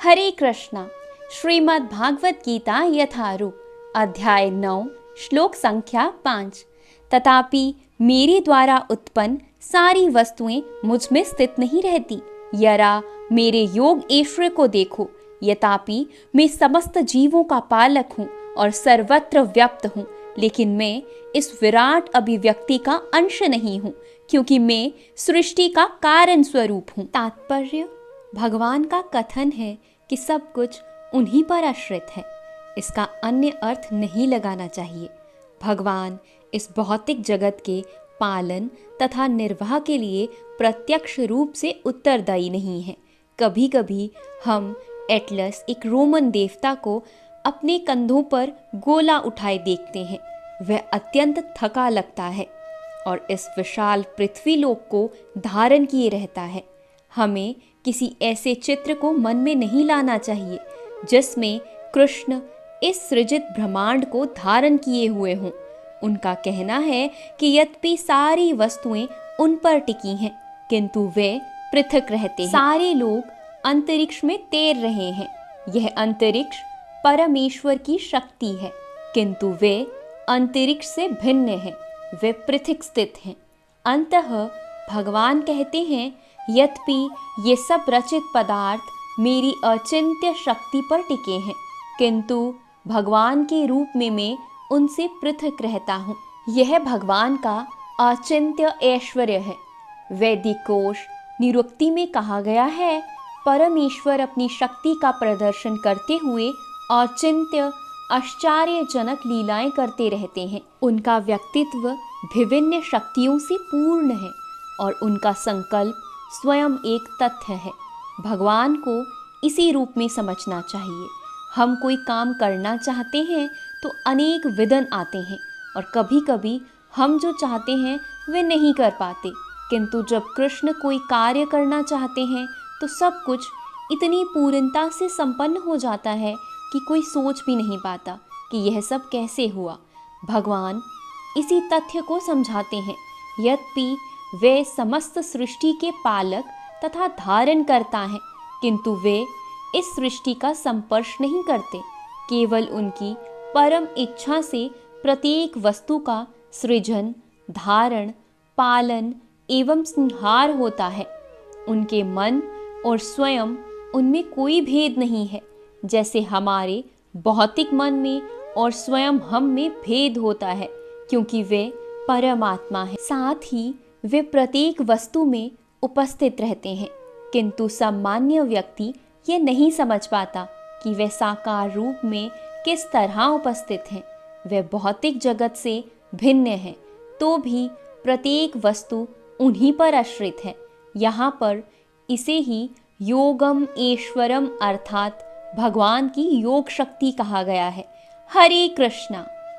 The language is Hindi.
हरे कृष्णा। श्रीमद् भागवत गीता यथारूप अध्याय 9 श्लोक संख्या 5। तथापि मेरे द्वारा उत्पन्न सारी वस्तुएं मुझ में स्थित नहीं रहती। यरा मेरे योग ईश्वर को देखो। यथापि मैं समस्त जीवों का पालक हूँ और सर्वत्र व्याप्त हूँ, लेकिन मैं इस विराट अभिव्यक्ति का अंश नहीं हूँ, क्योंकि मैं सृष्टि का कारण स्वरूप हूँ। तात्पर्य: भगवान का कथन है कि सब कुछ उन्हीं पर आश्रित है। इसका अन्य अर्थ नहीं लगाना चाहिए। भगवान इस भौतिक जगत के पालन तथा निर्वाह के लिए प्रत्यक्ष रूप से उत्तरदायी नहीं है। कभी कभी हम एटलस, एक रोमन देवता को अपने कंधों पर गोला उठाए देखते हैं। वह अत्यंत थका लगता है और इस विशाल पृथ्वी लोक को धारण किए रहता है। हमें किसी ऐसे चित्र को मन में नहीं लाना चाहिए जिसमें कृष्ण इस सृजित ब्रह्मांड को धारण किए हुए हों। उनका कहना है कि यद्यपि सारी वस्तुएं उन पर टिकी हैं, किंतु वे पृथक रहते हैं। सारे लोग अंतरिक्ष में तैर रहे हैं। यह अंतरिक्ष परमेश्वर की शक्ति है, किंतु वे अंतरिक्ष से भिन्न हैं। वे पृथक स्थित हैं। अंततः भगवान कहते हैं, यद्यपि ये सब रचित पदार्थ मेरी अचिंत्य शक्ति पर टिके हैं, किंतु भगवान के रूप में मैं उनसे पृथक रहता हूँ। यह भगवान का अचिंत्य ऐश्वर्य है। वैदिक कोश निरुक्ति में कहा गया है, परमेश्वर अपनी शक्ति का प्रदर्शन करते हुए अचिंत्य आश्चर्यजनक लीलाएं करते रहते हैं। उनका व्यक्तित्व विभिन्न शक्तियों से पूर्ण है और उनका संकल्प स्वयं एक तथ्य है। भगवान को इसी रूप में समझना चाहिए। हम कोई काम करना चाहते हैं तो अनेक विघ्न आते हैं और कभी कभी हम जो चाहते हैं वे नहीं कर पाते, किंतु जब कृष्ण कोई कार्य करना चाहते हैं तो सब कुछ इतनी पूर्णता से संपन्न हो जाता है कि कोई सोच भी नहीं पाता कि यह सब कैसे हुआ। भगवान इसी तथ्य को समझाते हैं। यद्यपि वे समस्त सृष्टि के पालक तथा धारण करता है, किंतु वे इस सृष्टि का स्पर्श नहीं करते। केवल उनकी परम इच्छा से प्रत्येक वस्तु का सृजन, धारण, पालन एवं संहार होता है। उनके मन और स्वयं उनमें कोई भेद नहीं है, जैसे हमारे भौतिक मन में और स्वयं हम में भेद होता है, क्योंकि वे परमात्मा है। साथ ही वे प्रत्येक वस्तु में उपस्थित रहते हैं, किंतु सामान्य व्यक्ति ये नहीं समझ पाता कि वे साकार रूप में किस तरह उपस्थित हैं। वे भौतिक जगत से भिन्न हैं, तो भी प्रत्येक वस्तु उन्हीं पर आश्रित है। यहाँ पर इसे ही योगम ईश्वरम अर्थात भगवान की योग शक्ति कहा गया है। हरे कृष्णा।